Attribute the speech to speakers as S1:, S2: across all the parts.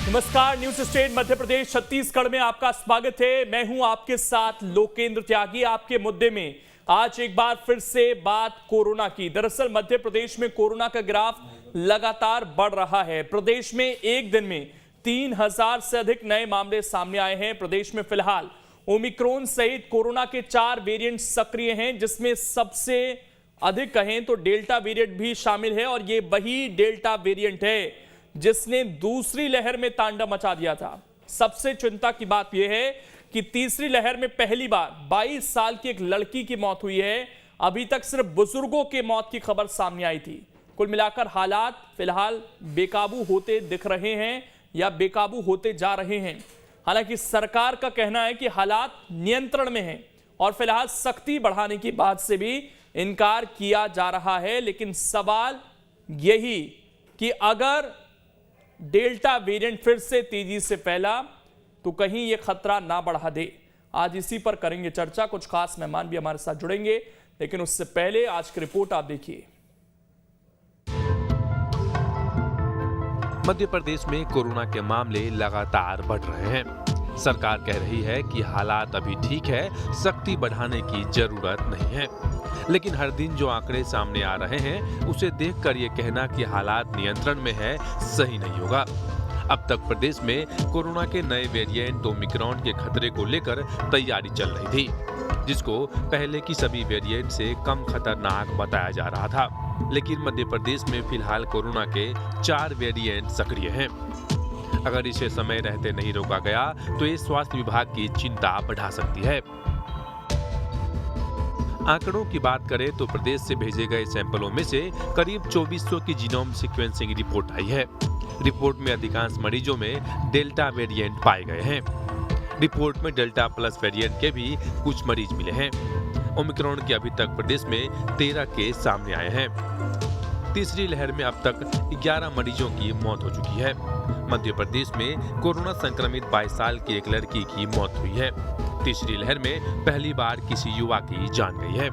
S1: नमस्कार, news state Madhya Pradesh Chhattisgarh में आपका स्वागत है। मैं हूं आपके साथ लोकेंद्र त्यागी। आपके मुद्दे में आज एक बार फिर से बात कोरोना की। दरअसल मध्य प्रदेश में कोरोना का ग्राफ लगातार बढ़ रहा है। प्रदेश में एक दिन में 3000 से अधिक नए मामले सामने आए हैं। प्रदेश में फिलहाल ओमिक्रॉन सहित कोरोना के 4 वेरिएंट सक्रिय हैं, जिसमें सबसे अधिक कहें तो डेल्टा वेरिएंट भी शामिल है। और ये वही डेल्टा वेरिएंट है जिसने दूसरी लहर में तांडव मचा दिया था। सबसे चिंता की बात यह है कि तीसरी लहर में पहली बार 22 साल की एक लड़की की मौत हुई है। अभी तक सिर्फ बुजुर्गों के मौत की खबर सामने आई थी। कुल मिलाकर हालात फिलहाल बेकाबू होते दिख रहे हैं या बेकाबू होते जा रहे हैं। हालांकि सरकार का कहना है कि हालात नियंत्रण में हैं और फिलहाल सख्ती बढ़ाने की बात से भी इनकार किया जा रहा है। लेकिन सवाल यही कि अगर डेल्टा वेरिएंट फिर से तेजी से फैला तो कहीं यह खतरा ना बढ़ा दे। आज इसी पर करेंगे चर्चा। कुछ खास मेहमान भी हमारे साथ जुड़ेंगे, लेकिन उससे पहले आज की रिपोर्ट आप देखिए।
S2: मध्य प्रदेश में कोरोना के मामले लगातार बढ़ रहे हैं। सरकार कह रही है कि हालात अभी ठीक है, सख्ती बढ़ाने की जरूरत नहीं है। लेकिन हर दिन जो आंकड़े सामने आ रहे हैं उसे देखकर ये कहना कि हालात नियंत्रण में है सही नहीं होगा। अब तक प्रदेश में कोरोना के नए वेरिएंट ओमिक्रॉन के खतरे को लेकर तैयारी चल रही थी, जिसको पहले की सभी वेरिएंट से कम खतरनाक बताया जा रहा था। लेकिन मध्य प्रदेश में फिलहाल कोरोना के 4 वेरिएंट सक्रिय हैं। अगर इसे समय रहते नहीं रोका गया तो ये स्वास्थ्य विभाग की चिंता बढ़ा सकती है। आंकड़ों की बात करें तो प्रदेश से भेजे गए सैंपलों में से करीब 2400 की जीनोम सीक्वेंसिंग रिपोर्ट आई है। रिपोर्ट में अधिकांश मरीजों में डेल्टा वेरिएंट पाए गए हैं। रिपोर्ट में डेल्टा प्लस वेरिएंट के भी कुछ मरीज मिले हैं। ओमिक्रॉन के अभी तक प्रदेश में 13 केस सामने आए हैं। तीसरी लहर में अब तक 11 मरीजों की मौत हो चुकी है। मध्य प्रदेश में कोरोना संक्रमित 22 साल की एक लड़की की मौत हुई है। तीसरी लहर में पहली बार किसी युवा की जान गई है।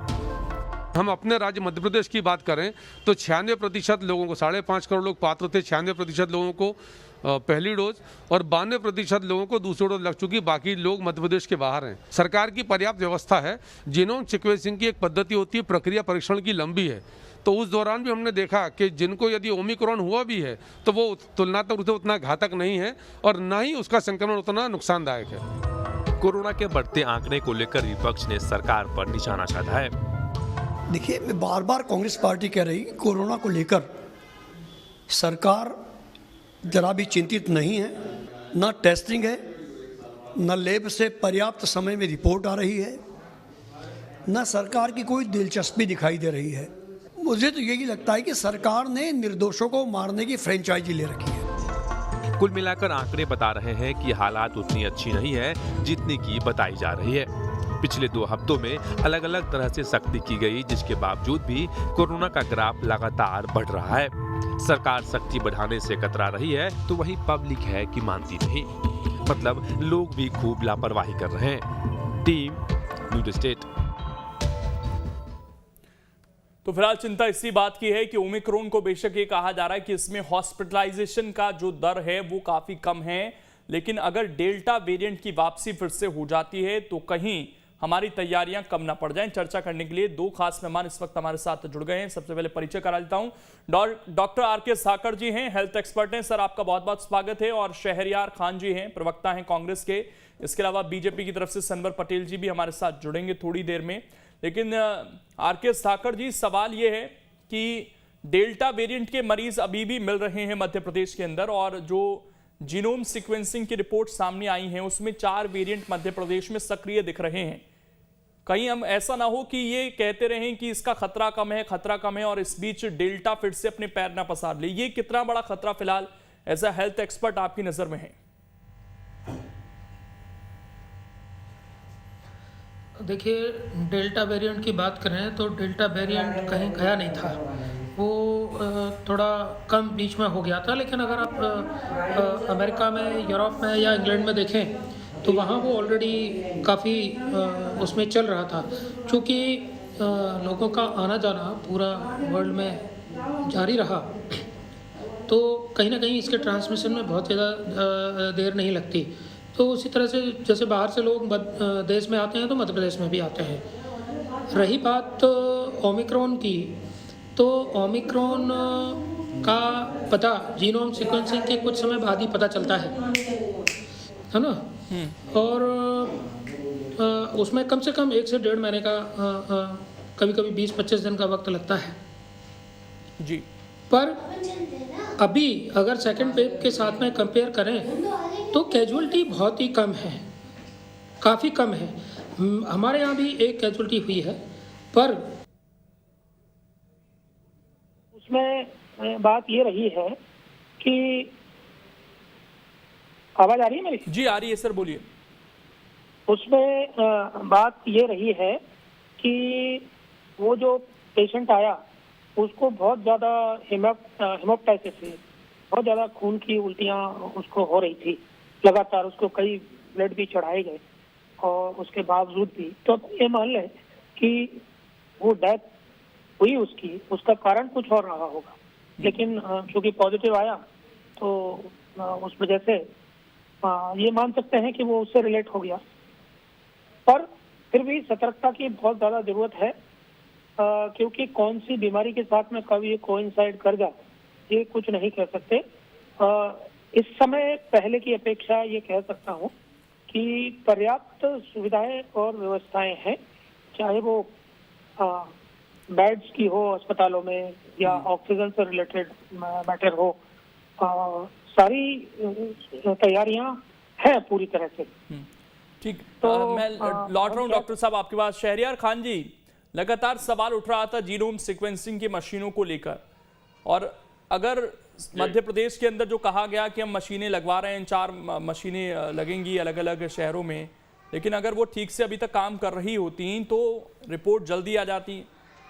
S3: हम अपने राज्य मध्य प्रदेश की बात करें तो 96% लोगों को, 5.5 करोड़ लोग पात्र थे, 96% लोगों को पहली डोज और 92% लोगों को दूसरी डोज लग चुकी। बाकी लोग मध्य प्रदेश के बाहर हैं। सरकार की पर्याप्त व्यवस्था है। जीनोम सीक्वेंसिंग की एक पद्धति होती है, प्रक्रिया परीक्षण की लंबी है। तो उस दौरान भी हमने देखा कि जिनको यदि ओमिक्रॉन हुआ भी है तो वो तुलनात्मक रूप से उतना घातक नहीं है और ना ही उसका संक्रमण उतना नुकसानदायक है।
S2: कोरोना के बढ़ते आंकड़े को लेकर विपक्ष ने सरकार पर निशाना साधा है।
S4: देखिए, मैं बार बार कांग्रेस पार्टी कह रही कि कोरोना को लेकर सरकार जरा भी चिंतित नहीं है। न टेस्टिंग है, न लैब से पर्याप्त समय में रिपोर्ट आ रही है, न सरकार की कोई दिलचस्पी दिखाई दे रही है। मुझे तो यही लगता है कि सरकार ने निर्दोषों को मारने की फ्रेंचाइजी ले रखी है।
S2: कुल मिलाकर आंकड़े बता रहे हैं कि हालात उतनी अच्छी नहीं है जितनी की बताई जा रही है। पिछले 2 हफ्तों में अलग अलग तरह से सख्ती की गई, जिसके बावजूद भी कोरोना का ग्राफ लगातार बढ़ रहा है। सरकार सख्ती बढ़ाने से कतरा रही है तो वही पब्लिक है कि मानती नहीं। मतलब लोग भी खूब लापरवाही कर रहे हैं। Team news state.
S1: तो फिलहाल चिंता इसी बात की है कि ओमिक्रॉन को बेशक ये कहा जा रहा है कि इसमें हॉस्पिटलाइजेशन का जो दर है वो काफी कम है, लेकिन अगर डेल्टा वेरिएंट की वापसी फिर से हो जाती है तो कहीं हमारी तैयारियां कम ना पड़ जाएं। चर्चा करने के लिए 2 खास मेहमान इस वक्त हमारे साथ जुड़ गए हैं। सबसे पहले परिचय करा देता हूं। Doctor R K. धाकड़ जी हैं, हेल्थ एक्सपर्ट हैं। सर, आपका बहुत बहुत स्वागत है। और शहरयार खान जी हैं, प्रवक्ता हैं कांग्रेस के। इसके अलावा बीजेपी की तरफ से सनवर पटेल जी भी हमारे साथ जुड़ेंगे थोड़ी देर में। लेकिन आर.के. धाकड़ जी, सवाल यह है कि डेल्टा वेरिएंट के मरीज अभी भी मिल रहे हैं मध्य प्रदेश के अंदर, और जो जीनोम सीक्वेंसिंग की रिपोर्ट सामने आई है उसमें 4 वेरिएंट मध्य प्रदेश में सक्रिय दिख रहे हैं। कहीं हम ऐसा ना हो कि ये कहते रहें कि इसका खतरा कम है और इस बीच डेल्टा फिर से अपने पैर ना पसार ले। ये कितना बड़ा खतरा फिलहाल एज अ हेल्थ एक्सपर्ट आपकी नजर में है?
S5: देखिए, डेल्टा वेरिएंट की बात करें तो डेल्टा वेरिएंट कहीं गया नहीं था, वो थोड़ा कम बीच में हो गया था। लेकिन अगर आप अमेरिका में, यूरोप में या इंग्लैंड में देखें तो वहाँ वो ऑलरेडी काफ़ी उसमें चल रहा था। चूँकि लोगों का आना जाना पूरा वर्ल्ड में जारी रहा तो कहीं ना कहीं इसके ट्रांसमिशन में बहुत ज़्यादा देर नहीं लगती। तो उसी तरह से जैसे बाहर से लोग देश में आते हैं तो मध्य प्रदेश में भी आते हैं। रही बात ओमिक्रॉन की, तो ओमिक्रॉन का पता जीनोम सीक्वेंसिंग के कुछ समय बाद ही पता चलता है ना। और उसमें कम से कम 1 से 1.5 महीने का कभी कभी 20-25 दिन का वक्त लगता है
S1: जी।
S5: पर अभी अगर सेकंड वेव के साथ में कंपेयर करें तो कैजुअलिटी बहुत ही कम है, काफ़ी कम है। हमारे यहाँ भी एक कैजुअलिटी हुई है, पर
S6: उसमें बात ये रही है कि आवाज आ रही है मेरी?
S1: जी आ रही है सर, बोलिए।
S6: उसमें बात ये रही है कि वो जो पेशेंट आया उसको बहुत ज़्यादा हेमोप्टाइसिस है, बहुत ज़्यादा खून की उल्टियाँ उसको हो रही थी लगातार, उसको कई ब्लड भी चढ़ाए गए और उसके बावजूद भी तो ये मान लें कि वो डेथ हुई उसकी, उसका कारण कुछ और रहा होगा, लेकिन क्योंकि पॉजिटिव आया तो उस वजह से ये मान सकते हैं कि वो उससे रिलेट हो गया। पर फिर भी सतर्कता की बहुत ज़्यादा ज़रूरत है, क्योंकि कौन सी बीमारी के साथ में कब ये कोइंसाइड कर जाए ये कुछ नहीं कह सकते। इस समय पहले की अपेक्षा ये कह सकता हूँ कि पर्याप्त सुविधाएं और व्यवस्थाएं हैं, चाहे वो बेड्स की हो अस्पतालों में या ऑक्सीजन से रिलेटेड मैटर हो, सारी तैयारियां हैं पूरी तरह से।
S1: ठीक,
S6: तो
S1: मैं लौट रहा हूँ डॉक्टर साहब आपके पास। शहरियार खान जी, लगातार सवाल उठ रहा था जीनोम सीक्वेंसिंग की मशीनों को लेकर, और अगर मध्य प्रदेश के अंदर जो कहा गया कि हम मशीनें लगवा रहे हैं, 4 मशीनें लगेंगी अलग अलग शहरों में, लेकिन अगर वो ठीक से अभी तक काम कर रही होती तो रिपोर्ट जल्दी आ जाती,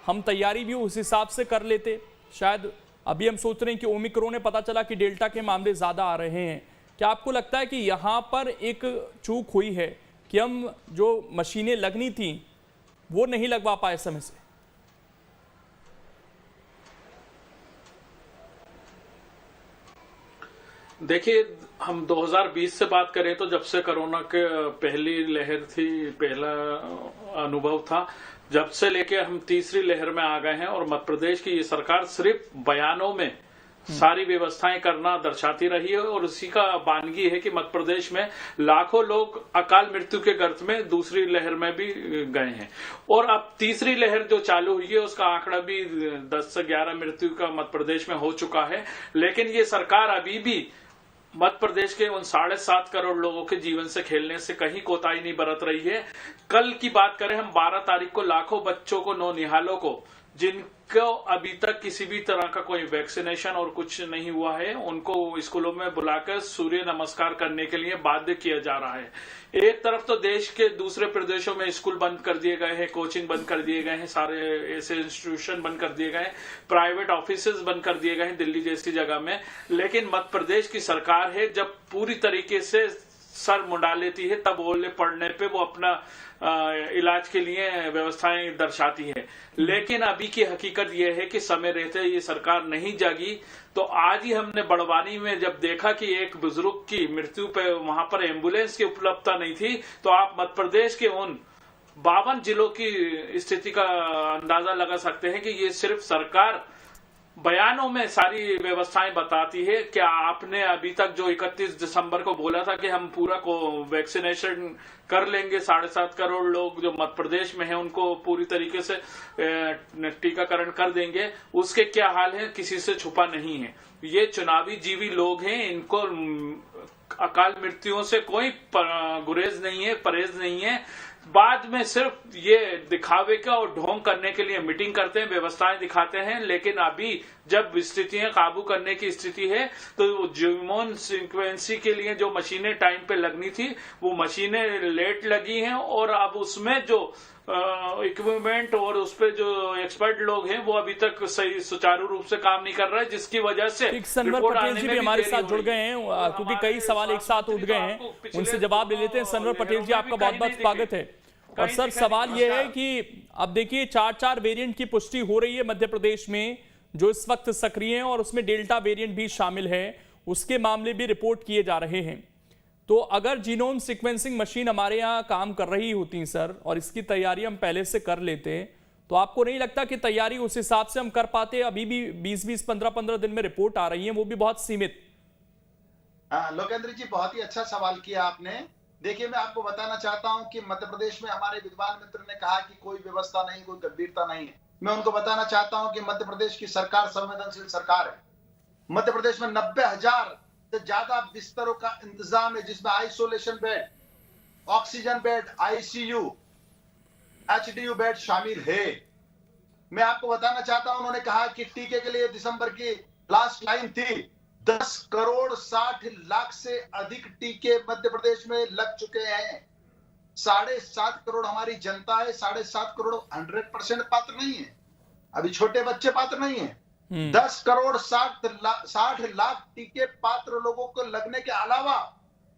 S1: हम तैयारी भी उस हिसाब से कर लेते। शायद अभी हम सोच रहे हैं कि ओमिक्रॉन ने पता चला कि डेल्टा के मामले ज़्यादा आ रहे हैं। क्या आपको लगता है कि यहाँ पर एक चूक हुई है कि हम जो मशीनें लगनी थी वो नहीं लगवा पाए समय से?
S7: देखिए, हम 2020 से बात करें तो जब से कोरोना के पहली लहर थी, पहला अनुभव था, जब से लेके हम तीसरी लहर में आ गए हैं और मध्य प्रदेश की ये सरकार सिर्फ बयानों में सारी व्यवस्थाएं करना दर्शाती रही है, और उसी का बानगी है कि मध्य प्रदेश में लाखों लोग अकाल मृत्यु के गर्त में दूसरी लहर में भी गए हैं, और अब तीसरी लहर जो चालू हुई है उसका आंकड़ा भी 10 से 11 मृत्यु का मध्य प्रदेश में हो चुका है। लेकिन ये सरकार अभी भी मध्य प्रदेश के उन 7.5 करोड़ लोगों के जीवन से खेलने से कहीं कोताही नहीं बरत रही है। कल की बात करें, हम 12 तारीख को लाखों बच्चों को, नौनिहालों को, जिनको अभी तक किसी भी तरह का कोई वैक्सीनेशन और कुछ नहीं हुआ है, उनको स्कूलों में बुलाकर सूर्य नमस्कार करने के लिए बाध्य किया जा रहा है। एक तरफ तो देश के दूसरे प्रदेशों में स्कूल बंद कर दिए गए हैं, कोचिंग बंद कर दिए गए हैं, सारे ऐसे इंस्टीट्यूशन बंद कर दिए गए हैं, प्राइवेट ऑफिसेज बंद कर दिए गए हैं दिल्ली जैसी जगह में। लेकिन मध्य प्रदेश की सरकार है, जब पूरी तरीके से सर मुंडा लेती है तब ओले पड़ने पे वो अपना इलाज के लिए व्यवस्थाएं दर्शाती है। लेकिन अभी की हकीकत यह है कि समय रहते ये सरकार नहीं जागी। तो आज ही हमने बड़वानी में जब देखा कि एक बुजुर्ग की मृत्यु पे वहां पर एम्बुलेंस की उपलब्धता नहीं थी, तो आप मध्य प्रदेश के उन 52 जिलों की स्थिति का अंदाजा लगा सकते हैं कि ये सिर्फ सरकार बयानों में सारी व्यवस्थाएं बताती है। क्या आपने अभी तक जो 31 दिसंबर को बोला था कि हम पूरा को वैक्सीनेशन कर लेंगे, 7.5 करोड़ लोग जो मध्य प्रदेश में हैं उनको पूरी तरीके से टीकाकरण कर देंगे, उसके क्या हाल है किसी से छुपा नहीं है। ये चुनावी जीवी लोग हैं, इनको अकाल मृत्युओं से कोई गुरेज नहीं है, परहेज नहीं है। बाद में सिर्फ ये दिखावे का और ढोंग करने के लिए मीटिंग करते हैं, व्यवस्थाएं दिखाते हैं। लेकिन अभी जब स्थितियां काबू करने की स्थिति है तो जीनोम सीक्वेंसिंग के लिए जो मशीनें टाइम पे लगनी थी वो मशीनें लेट लगी हैं, और अब उसमें जो इक्विपमेंट और उस पे जो एक्सपर्ट लोग हैं वो अभी तक सही सुचारू रूप से काम नहीं कर रहा है, जिसकी वजह से
S1: सनवर पटेल जी भी हमारे साथ जुड़ गए हैं, क्योंकि कई सवाल एक साथ उठ गए हैं, उनसे जवाब ले लेते हैं। सनवर पटेल जी, आपका बहुत बहुत स्वागत है। और सर, सवाल ये है कि अब देखिए 4 वेरिएंट की पुष्टि हो रही है मध्य प्रदेश में, जो इस वक्त सक्रिय हैं और उसमें डेल्टा वेरिएंट भी शामिल है, उसके मामले भी रिपोर्ट किए जा रहे हैं। तो अगर जीनोम सीक्वेंसिंग मशीन हमारे यहाँ काम कर रही होती सर, और इसकी तैयारी हम पहले से कर लेते, तो आपको नहीं लगता कि तैयारी उस हिसाब से हम कर पाते? अभी भी 20-20, 15-15 दिन में रिपोर्ट आ रही है, वो भी बहुत सीमित।
S8: लोकेंद्र जी, बहुत ही अच्छा सवाल किया आपने। देखिए, मैं आपको बताना चाहता हूं कि मध्य प्रदेश में हमारे विद्वान मित्र ने कहा कि कोई व्यवस्था नहीं, कोई गंभीरता नहीं है। मैं उनको बताना चाहता हूं कि मध्य प्रदेश की सरकार संवेदनशील सरकार है। मध्य प्रदेश में 90,000 से ज्यादा बिस्तरों का इंतजाम है, जिसमें isolation bed, oxygen bed, ICU, HDU bed शामिल है। मैं आपको बताना चाहता हूं, उन्होंने कहा कि टीके के लिए दिसंबर की लास्ट लाइन थी 10 करोड़ 60 लाख से अधिक टीके मध्य प्रदेश में लग चुके हैं। 7.5 करोड़ हमारी जनता है, 7.5 करोड़ 100% पात्र नहीं है, अभी छोटे बच्चे पात्र नहीं है। 10 करोड़ 60 लाख टीके पात्र लोगों को लगने के अलावा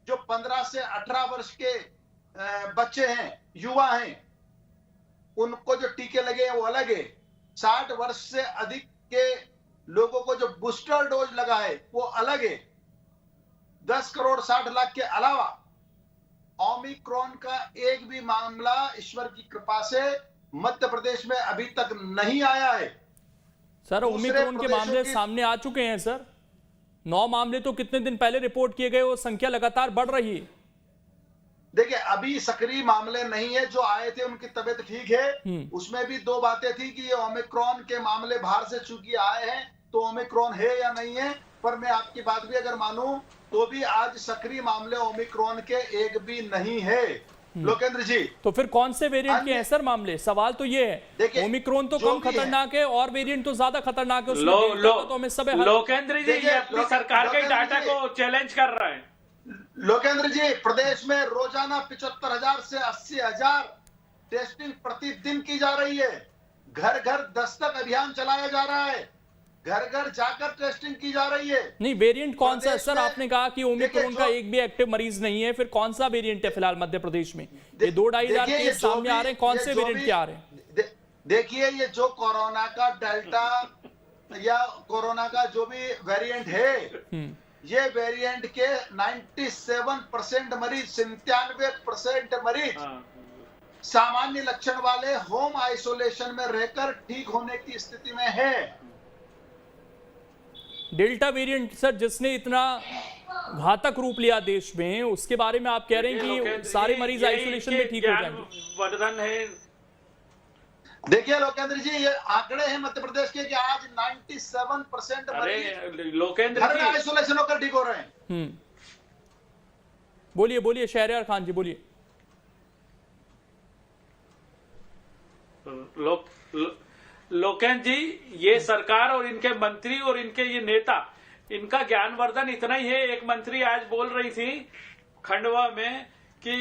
S8: जो 15 से 18 वर्ष के बच्चे हैं, युवा हैं, उनको जो टीके लगे हैं वो अलग है। 60 वर्ष से अधिक के लोगों को जो बूस्टर डोज लगा है वो अलग है। 10 करोड़ 60 लाख के अलावा ओमिक्रॉन का एक भी मामला ईश्वर की कृपा से मध्य प्रदेश में अभी तक नहीं आया है।
S1: सर, ओमिक्रॉन के मामले सामने आ चुके हैं सर। 9 मामले तो कितने दिन पहले रिपोर्ट किए गए, वो संख्या लगातार बढ़ रही है।
S8: देखिए, अभी सक्रिय मामले नहीं है, जो आए थे उनकी तबीयत ठीक है। उसमें भी 2 बातें थी कि ये ओमिक्रॉन के मामले बाहर से चूंकि आए हैं तो ओमिक्रॉन है या नहीं है। पर मैं आपकी बात भी अगर मानूं तो भी आज सक्रिय मामले ओमिक्रॉन के एक भी नहीं है। लोकेंद्र जी,
S1: तो फिर कौन से वेरिएंट के हैं सर मामले? सवाल तो ये है, ओमिक्रॉन तो कम खतरनाक है और वेरिएंट तो ज्यादा खतरनाक है।
S7: लोकेंद्र जी, ये अपनी सरकार के डाटा को चैलेंज कर रहा है।
S8: लोकेंद्र जी, प्रदेश में रोजाना 75,000 से 80,000 टेस्टिंग प्रतिदिन की जा रही है। घर घर दस्तक अभियान चलाया जा रहा है, घर घर जाकर टेस्टिंग की जा रही है।
S1: नहीं, वेरिएंट कौन सा है सर? आपने कहा कि ओमिक्रॉन का एक भी एक्टिव मरीज नहीं है, फिर कौन सा वेरिएंट है फिलहाल मध्य प्रदेश में? ये 2-2.5 हजार केस सामने आ रहे हैं, कौन से वेरिएंट के आ रहे हैं?
S8: देखिए, ये जो कोरोना का डेल्टा या कोरोना का जो भी वेरिएंट है, ये वेरिएंट के 97% मरीज, 97% मरीज सामान्य लक्षण वाले होम आइसोलेशन में रहकर ठीक होने की स्थिति में है।
S1: डेल्टा वेरिएंट सर, जिसने इतना घातक रूप लिया देश में, उसके बारे में आप कह रहे हैं कि सारे मरीज आइसोलेशन में ठीक हो जाएंगे।
S7: वर्धन है।
S8: देखिए लोकेंद्र जी, ये आंकड़े हैं मध्य प्रदेश के कि आज 97% मरीज
S7: लोकेंद्र जी
S8: आइसोलेशन होकर ठीक हो रहे हैं।
S1: बोलिए शहरयार खान जी, बोलिए।
S7: लोकेंद्र जी, ये सरकार और इनके मंत्री और इनके ये नेता, इनका ज्ञानवर्धन इतना ही है। एक मंत्री आज बोल रही थी खंडवा में कि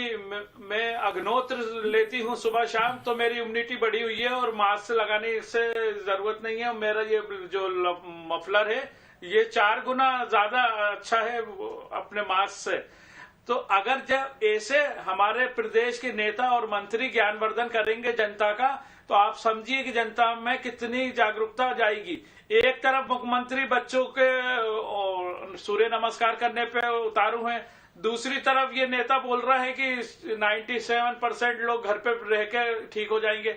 S7: मैं अग्नोत्र लेती हूँ सुबह शाम तो मेरी इम्यूनिटी बढ़ी हुई है और मास्क लगाने से जरूरत नहीं है, मेरा ये जो मफलर है ये 4 गुना ज्यादा अच्छा है अपने मास्क से। तो अगर जब ऐसे हमारे प्रदेश के नेता और मंत्री ज्ञानवर्धन करेंगे जनता का, तो आप समझिए कि जनता में कितनी जागरूकता जाएगी। एक तरफ मुख्यमंत्री बच्चों के सूर्य नमस्कार करने पे उतारू हैं, दूसरी तरफ ये नेता बोल रहा है कि 97% लोग घर पे रह के ठीक हो जाएंगे।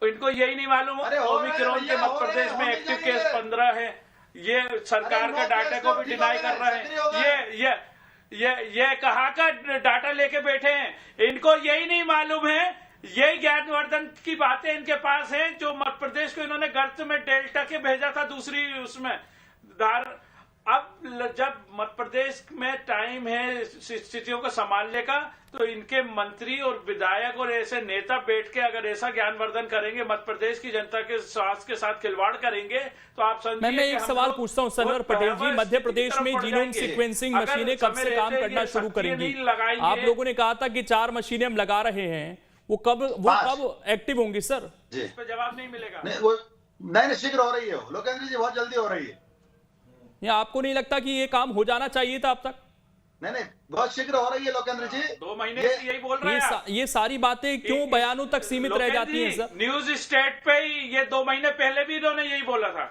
S7: इनको यही नहीं मालूम ओमिक्रॉन के मध्य प्रदेश में एक्टिव केस 15 है। ये सरकार का डाटा को भी डिनाई कर रहे हैं। ये कहाँ का डाटा लेके बैठे हैं? इनको यही नहीं मालूम है। यही ज्ञानवर्धन की बातें इनके पास हैं, जो मध्य प्रदेश को इन्होंने गर्त में डेल्टा के भेजा था दूसरी उसमें। अब जब मध्य प्रदेश में टाइम है स्थितियों को संभालने का, तो इनके मंत्री और विधायक और ऐसे नेता बैठ के अगर ऐसा ज्ञानवर्धन करेंगे, मध्य प्रदेश की जनता के स्वास्थ्य के साथ खिलवाड़ करेंगे, तो आप समझिए।
S1: मैं एक सवाल पूछता हूं सनवर पटेल जी, मध्य प्रदेश में जीनोम सीक्वेंसिंग मशीनें कब से काम करना शुरू करेंगी? आप लोगों ने कहा था कि 4 मशीनें हम लगा रहे हैं, वो कब एक्टिव होंगी सर?
S7: इस पर जवाब नहीं मिलेगा।
S8: नहीं, शीघ्र हो रही है लोकेंद्र जी, बहुत जल्दी हो रही है।
S1: या आपको नहीं लगता कि ये काम हो जाना चाहिए था अब तक?
S8: नहीं, बहुत शीघ्र हो रही है लोकेंद्र जी।
S7: 2 महीने से यही बोल रहे हैं।
S1: ये सारी बातें क्यों बयानों तक सीमित रह जाती हैं सर?
S7: न्यूज स्टेट पे ही ये 2 महीने पहले भी इन्होंने यही बोला था।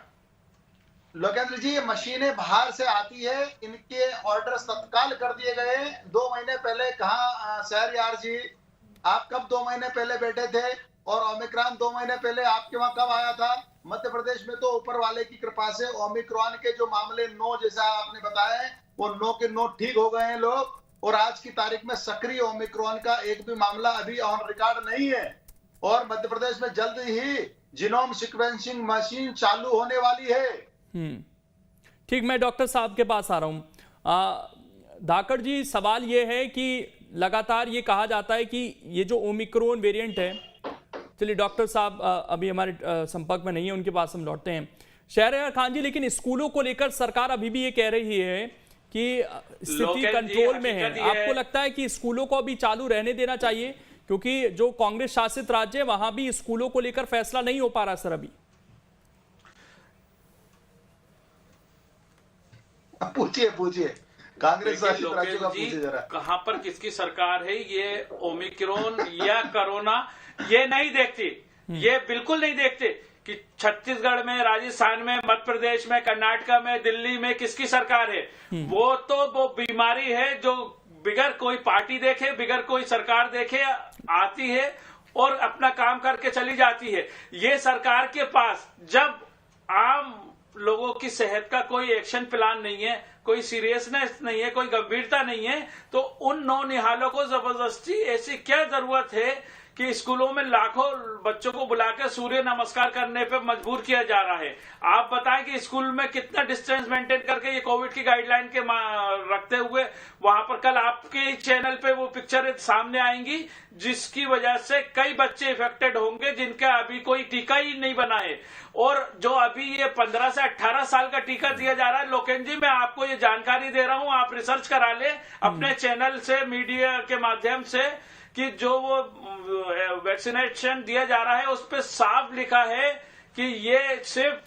S8: लोकेंद्र जी, ये मशीनें बाहर से आती है, इनके ऑर्डर्स तत्काल कर दिए गए। 2 महीने पहले कहाँ शहरयार जी, आप कब 2 महीने पहले बैठे थे? और ओमिक्रॉन 2 महीने पहले आपके वहां कब आया था? मध्य प्रदेश में तो ऊपर वाले की कृपा से ओमिक्रॉन के जो मामले 9 जैसा आपने बताया, वो 9 के 9 ठीक हो गए हैं लोग, और आज की तारीख में सक्रिय ओमिक्रॉन का एक भी मामला अभी ऑन रिकॉर्ड नहीं है। और मध्य प्रदेश में जल्द ही जीनोम सीक्वेंसिंग मशीन चालू होने वाली है।
S1: ठीक, मैं डॉक्टर साहब के पास आ रहा हूं। धाकड़ जी, सवाल ये है कि लगातार ये कहा जाता है कि ये जो ओमिक्रॉन वेरिएंट है, चलिए डॉक्टर साहब अभी हमारे संपर्क में नहीं है, उनके पास हम लौटते हैं। शहरयार खान जी, लेकिन स्कूलों को लेकर सरकार अभी भी ये कह रही है कि स्थिति कंट्रोल में है। आपको लगता है कि स्कूलों को अभी चालू रहने देना चाहिए, क्योंकि जो कांग्रेस शासित राज्य है वहां भी स्कूलों को लेकर फैसला नहीं हो पा रहा सर अभी?
S8: पूछिए कांग्रेस शासित राज्यों का पूछिए जरा।
S7: कहां पर किसकी सरकार है? ये ओमिक्रॉन या कोरोना ये नहीं देखती, ये बिल्कुल नहीं देखते कि छत्तीसगढ़ में, राजस्थान में, मध्य प्रदेश में, कर्नाटक में, दिल्ली में किसकी सरकार है। वो बीमारी है जो बिगर कोई पार्टी देखे, बिगर कोई सरकार देखे आती है और अपना काम करके चली जाती है। ये सरकार के पास जब आम लोगों की सेहत का कोई एक्शन प्लान नहीं है, कोई सीरियसनेस नहीं है, कोई गंभीरता नहीं है, तो उन नौनिहालों को जबरदस्ती ऐसी क्या जरूरत है कि स्कूलों में लाखों बच्चों को बुलाकर सूर्य नमस्कार करने पे मजबूर किया जा रहा है। आप बताएं कि स्कूल में कितना डिस्टेंस मेंटेन करके ये कोविड की गाइडलाइन के रखते हुए वहां पर कल आपके चैनल पे वो पिक्चर सामने आएंगी, जिसकी वजह से कई बच्चे इफेक्टेड होंगे जिनका अभी कोई टीका ही नहीं बना है। और जो अभी ये 15 से 18 साल का टीका दिया जा रहा है, लोकेन जी मैं आपको ये जानकारी दे रहा हूं, आप रिसर्च करा ले अपने चैनल से, मीडिया के माध्यम से, कि जो वो वैक्सीनेशन दिया जा रहा है उस पर साफ लिखा है कि ये सिर्फ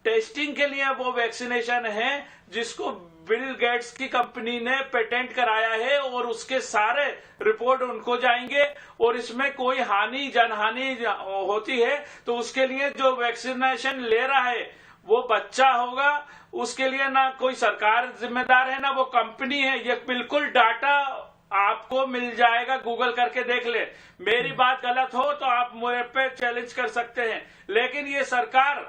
S7: टेस्टिंग के लिए वो वैक्सीनेशन है जिसको बिल गेट्स की कंपनी ने पेटेंट कराया है, और उसके सारे रिपोर्ट उनको जाएंगे, और इसमें कोई हानि जनहानि होती है तो उसके लिए जो वैक्सीनेशन ले रहा है वो बच्चा होगा, उसके लिए ना कोई सरकार जिम्मेदार है ना वो कंपनी है। ये बिल्कुल डाटा आपको मिल जाएगा, गूगल करके देख ले। मेरी बात गलत हो तो आप मुझे पे चैलेंज कर सकते हैं, लेकिन ये सरकार,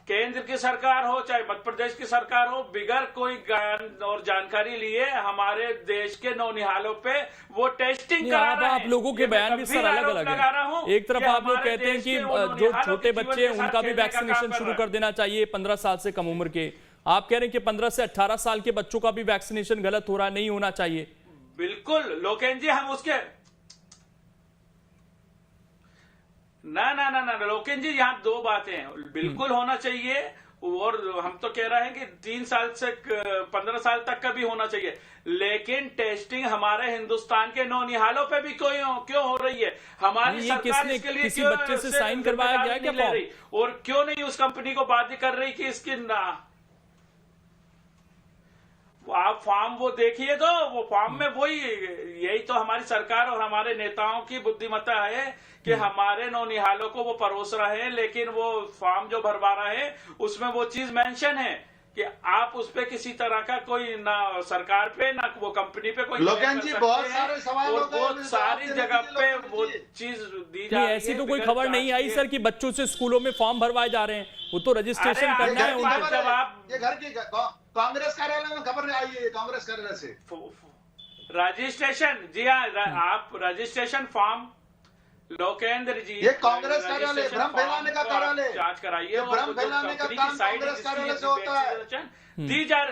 S7: केंद्र की सरकार हो चाहे मध्य प्रदेश की सरकार हो, बिगर कोई ज्ञान और जानकारी लिए हमारे देश के नौनिहालों पे वो टेस्टिंग करा रहा है।
S1: आप लोगों के बयान भी सर अलग अलग है। एक तरफ आप लोग कहते हैं कि जो छोटे बच्चे हैं उनका भी वैक्सीनेशन शुरू कर देना चाहिए 15 साल से कम उम्र के। आप कह रहे हैं कि 15 से 18 साल के बच्चों का भी वैक्सीनेशन गलत हो रहा है, नहीं होना चाहिए।
S7: बिल्कुल लोकेन जी, हम उसके ना लोकेन जी, यहाँ 2 बातें हैं। बिल्कुल होना चाहिए, और हम तो कह रहे हैं कि 3 साल से 15 साल तक का भी होना चाहिए, लेकिन टेस्टिंग हमारे हिंदुस्तान के नौनिहालों पे भी क्यों हो रही है? हमारी सरकार इसके लिए
S1: किसी बच्चे से साइन करवाया गया क्या
S7: ले रही, और क्यों नहीं उस कंपनी को बाध्य कर रही कि इसकी आप फॉर्म वो देखिए, तो वो फॉर्म में वही, यही तो हमारी सरकार और हमारे नेताओं की बुद्धिमत्ता है कि हमारे नौनिहालों को वो परोस रहे हैं, लेकिन वो फॉर्म जो भरवा रहे हैं उसमें वो चीज मेंशन है कि आप उस पे किसी तरह का कोई ना सरकार पे ना वो कंपनी पे कोई
S8: लोकेन जी बहुत सारे सवाल
S7: और बहुत सारी जगह पे वो चीज दी जा रही है।
S1: ऐसी तो कोई खबर नहीं आई सर कि बच्चों से स्कूलों में फॉर्म भरवाए जा रहे हैं, वो तो रजिस्ट्रेशन करना है उनको।
S7: जब आप
S8: ये घर की कांग्रेस कार्यालय में खबर आई है, कांग्रेस कार्यालय से
S7: रजिस्ट्रेशन, जी हाँ, आप रजिस्ट्रेशन फॉर्म, लोकेंद्र जी,
S8: ये कांग्रेस कार्यालय भ्रम फैलाने का कार्यालय,
S7: जांच कराइए,
S8: भ्रम फैलाने का काम कांग्रेस कार्यालय से होता है।
S7: दी जा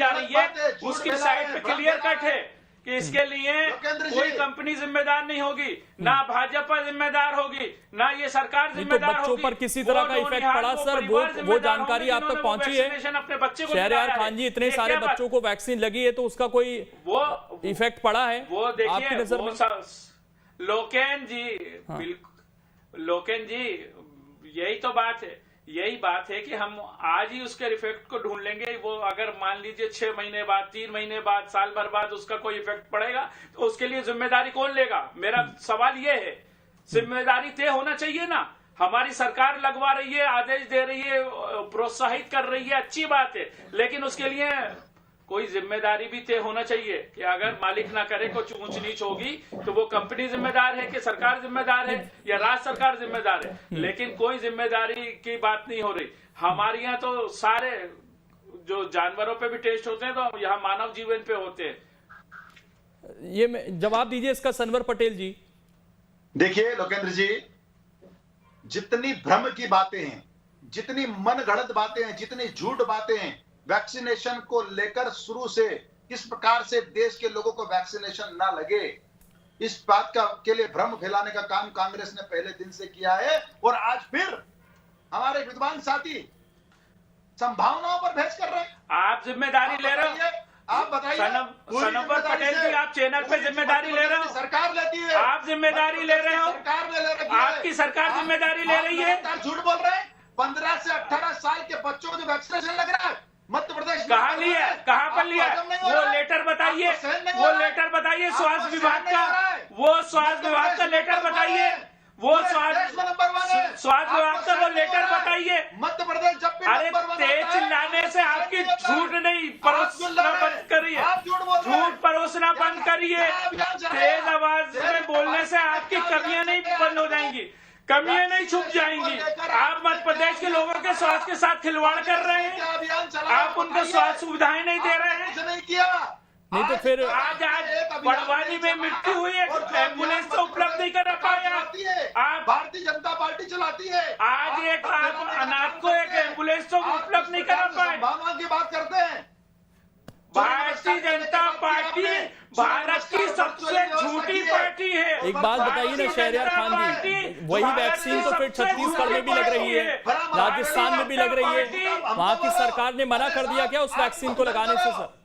S7: रही है, उसकी साइड पे क्लियर कट है कि इसके लिए कोई कंपनी जिम्मेदार नहीं होगी, ना भाजपा जिम्मेदार होगी, ना ये सरकार जिम्मेदार होगी।
S1: बच्चों पर किसी तरह का इफेक्ट पड़ा सर, वो जानकारी आप तक पहुंची है?
S7: अपने बच्चे को
S1: शहरयार खान जी, इतने सारे बच्चों को वैक्सीन लगी है तो उसका कोई वो इफेक्ट पड़ा है
S7: वो
S1: आपकी नजर में?
S7: लोकेन जी, बिल्कुल लोकेन जी, यही तो बात है, यही बात है कि हम आज ही उसके इफेक्ट को ढूंढ लेंगे। वो अगर मान लीजिए 6 महीने बाद, 3 महीने बाद, साल भर बाद उसका कोई इफेक्ट पड़ेगा तो उसके लिए जिम्मेदारी कौन लेगा? मेरा सवाल ये है, जिम्मेदारी तय होना चाहिए ना। हमारी सरकार लगवा रही है, आदेश दे रही है, प्रोत्साहित कर रही है, अच्छी बात है, लेकिन उसके लिए कोई जिम्मेदारी भी तय होना चाहिए कि अगर मालिक ना करे कुछ ऊंच नीच होगी तो वो कंपनी जिम्मेदार है कि सरकार जिम्मेदार है या राज्य सरकार जिम्मेदार है, लेकिन कोई जिम्मेदारी की बात नहीं हो रही। हमारे यहाँ तो सारे जो जानवरों पे भी टेस्ट होते हैं तो यहाँ मानव जीवन पे होते हैं।
S1: ये जवाब दीजिए इसका सनवर पटेल जी।
S8: देखिए लोकेंद्र जी, जितनी भ्रम की बातें हैं, जितनी मन गढ़ंत बातें हैं, जितनी झूठ बातें हैं वैक्सीनेशन को लेकर शुरू से, किस प्रकार से देश के लोगों को वैक्सीनेशन ना लगे, इस बात के लिए भ्रम फैलाने का काम कांग्रेस ने पहले दिन से किया है। और आज फिर हमारे विद्वान साथी संभावनाओं पर बहस कर रहे हैं।
S7: आप जिम्मेदारी ले रहे हो,
S8: आप बताइए।
S7: सनवर पटेल जी, आप चैनल पे जिम्मेदारी ले रहे हो,
S8: सरकार लेती है।
S7: आप जिम्मेदारी ले रहे हो,
S8: सरकार ले रही है,
S7: आपकी सरकार जिम्मेदारी ले रही है।
S8: झूठ बोल रहे हैं। 15 से 18 साल के बच्चों को जो वैक्सीनेशन लग रहा है मध्य प्रदेश
S7: कहाँ लिया, कहाँ पर लिया, वो लेटर बताइए, वो लेटर बताइए स्वास्थ्य विभाग का, वो स्वास्थ्य विभाग का लेटर बताइए, वो स्वास्थ्य विभाग का वो लेटर बताइए।
S8: मध्य प्रदेश जब भी
S7: अरे तेज चिल्लाने से आपकी झूठ नहीं परोसना बंद करिए, झूठ परोसना बंद करिए। तेज आवाज में बोलने से आपकी कमियां नहीं बंद हो जाएंगी, कमियां नहीं छुप जाएंगी। आप मध्य प्रदेश के लोगों के स्वास्थ्य के साथ खिलवाड़ कर रहे हैं, आप उनको स्वास्थ्य सुविधाएं नहीं दे रहे हैं।
S1: नहीं तो फिर
S7: आज बड़वानी में मृत्यु हुई है, एम्बुलेंस तो उपलब्ध नहीं कर पाया। आप
S8: भारतीय जनता पार्टी चलाती है।
S7: आज एक अनाथ को एक एम्बुलेंस तो उपलब्ध नहीं करा पाए।
S8: संभावना की बात करते हैं।
S7: भारतीय जनता पार्टी भारत की सबसे झूठी पार्टी है।
S1: एक बात बताइए ना शहरयार खान जी, वही वैक्सीन तो फिर छत्तीसगढ़ में भी लग रही है, राजस्थान में भी लग रही है, वहां की सरकार ने मना कर दिया क्या उस वैक्सीन को लगाने से? सर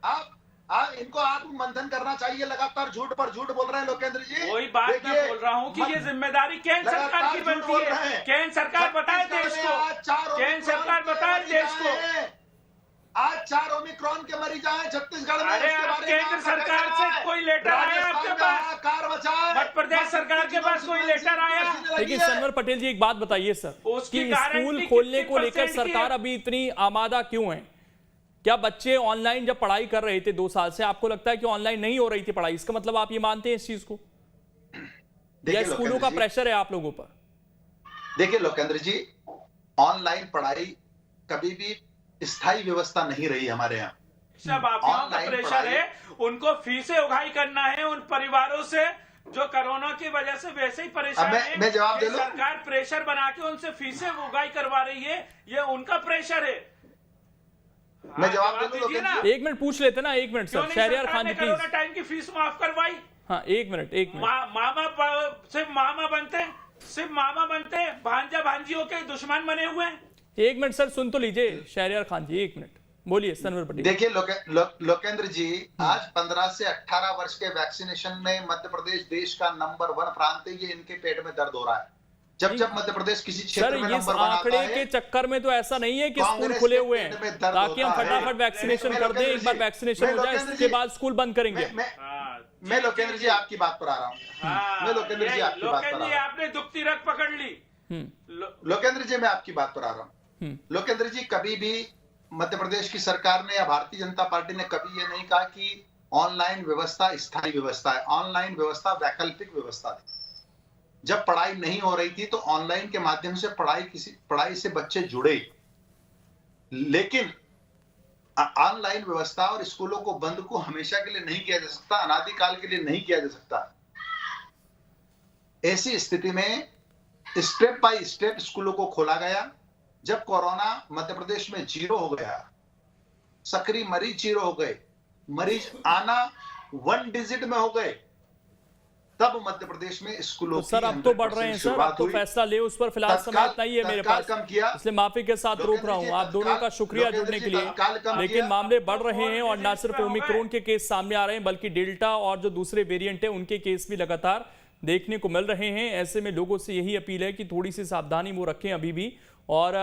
S8: आप इनको आत्म मंथन करना चाहिए। लगातार झूठ पर झूठ बोल रहे हैं लोकेंद्र जी।
S7: वही बात मैं बोल रहा हूँ कि ये जिम्मेदारी केंद्र सरकार की बनती है। केंद्र सरकार बताए देश को, केंद्र सरकार बताए देश को।
S8: आज 4 ओमिक्रॉन के मरीज आए छत्तीसगढ़ में।
S7: अरे केंद्र सरकार से कोई लेटर आया आपके पास? मध्य प्रदेश सरकार के पास कोई लेटर आया?
S1: लेकिन सनवर पटेल जी एक बात बताइए सर, कि स्कूल खोलने को लेकर सरकार अभी इतनी आमादा क्यों है? क्या बच्चे ऑनलाइन जब पढ़ाई कर रहे थे 2 साल से, आपको लगता है कि ऑनलाइन नहीं हो रही थी पढ़ाई? इसका मतलब आप ये मानते हैं इस चीज को, या स्कूलों का प्रेशर है आप लोगों पर?
S8: देखिए लोकेंद्र जी, ऑनलाइन पढ़ाई कभी भी स्थायी व्यवस्था नहीं रही हमारे यहाँ।
S7: सब आपका प्रेशर है, उनको फीसें उगाई करना है उन परिवारों से जो कोरोना की वजह से वैसे ही परेशान है।
S8: मैं जवाब दे दूं?
S7: सरकार प्रेशर बना के उनसे फीसें उगाई करवा रही है, ये उनका प्रेशर है।
S8: मैं जवाब दे दूं ना?
S1: 1 मिनट पूछ लेते ना, 1 मिनट सर। शहरयार खान जी
S7: कोरोना टाइम की फीस माफ करवाई।
S1: हाँ 1 मिनट।
S7: मामा सिर्फ मामा बनते हैं, भांजा भांजियों के दुश्मन बने हुए हैं।
S1: 1 मिनट सर, सुन तो लीजिए शहरयार खान जी, 1 मिनट बोलिए सनवर पटेल।
S8: देखिए लोकेंद्र जी, आज 15 से 18 वर्ष के वैक्सीनेशन में मध्य प्रदेश देश का नंबर 1 प्रांत है। ये इनके पेट में दर्द हो रहा है। जब मध्य प्रदेश किसी क्षेत्र में नंबर 1 आता है।
S1: आंकड़े के चक्कर में तो ऐसा नहीं है कि स्कूल खुले हुए हैं, ताकि हम फटाफट वैक्सीनेशन कर दें। एक बार वैक्सीनेशन हो जाए इसके बाद स्कूल बंद करेंगे।
S8: मैं लोकेंद्र जी आपकी बात पर आ रहा हूँ। मैं लोकेंद्र जी आपकी बात पर आ रहा हूँ।
S7: आपने दुखती रग पकड़ ली।
S8: लोकेंद्र जी मैं आपकी बात पर आ रहा हूँ। लोकेंद्र जी, कभी भी मध्य प्रदेश की सरकार ने या भारतीय जनता पार्टी ने कभी ये नहीं कहा कि ऑनलाइन व्यवस्था स्थायी व्यवस्था है। ऑनलाइन व्यवस्था वैकल्पिक व्यवस्था थी। जब पढ़ाई नहीं हो रही थी तो ऑनलाइन के माध्यम से पढ़ाई से बच्चे जुड़े, लेकिन ऑनलाइन व्यवस्था और स्कूलों को बंद को हमेशा के लिए नहीं किया जा सकता, अनादिकाल के लिए नहीं किया जा सकता। ऐसी स्थिति में स्टेप बाय स्टेप स्कूलों को खोला गया। जब कोरोना मध्य प्रदेश में 0 हो गया, सक्रिय मरीज 0 हो गए, मरीज आना 1 डिजिट में हो गए, तब मध्य प्रदेश में स्कूलों
S1: तो सर अब तो बढ़ रहे हैं सर, अब तो फैसला ले उस पर फिलहाल समय नहीं है मेरे पास, इसलिए माफी के साथ रोक रहा हूं। आप दोनों का शुक्रिया जुड़ने के लिए। लेकिन मामले बढ़ रहे हैं और न सिर्फ ओमिक्रॉन के केस सामने आ रहे हैं, बल्कि डेल्टा और जो दूसरे वेरिएंट है उनके केस भी लगातार देखने को मिल रहे हैं। ऐसे में लोगों से यही अपील है कि थोड़ी सी सावधानी वो रखें अभी भी, और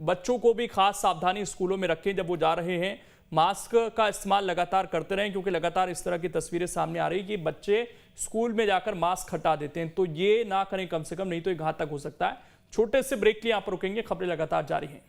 S1: बच्चों को भी खास सावधानी स्कूलों में रखें जब वो जा रहे हैं। मास्क का इस्तेमाल लगातार करते रहें, क्योंकि लगातार इस तरह की तस्वीरें सामने आ रही कि बच्चे स्कूल में जाकर मास्क हटा देते हैं। तो ये ना करें कम से कम, नहीं तो ये घातक हो सकता है। छोटे से ब्रेक के लिए यहाँ पर रुकेंगे, खबरें लगातार जारी हैं।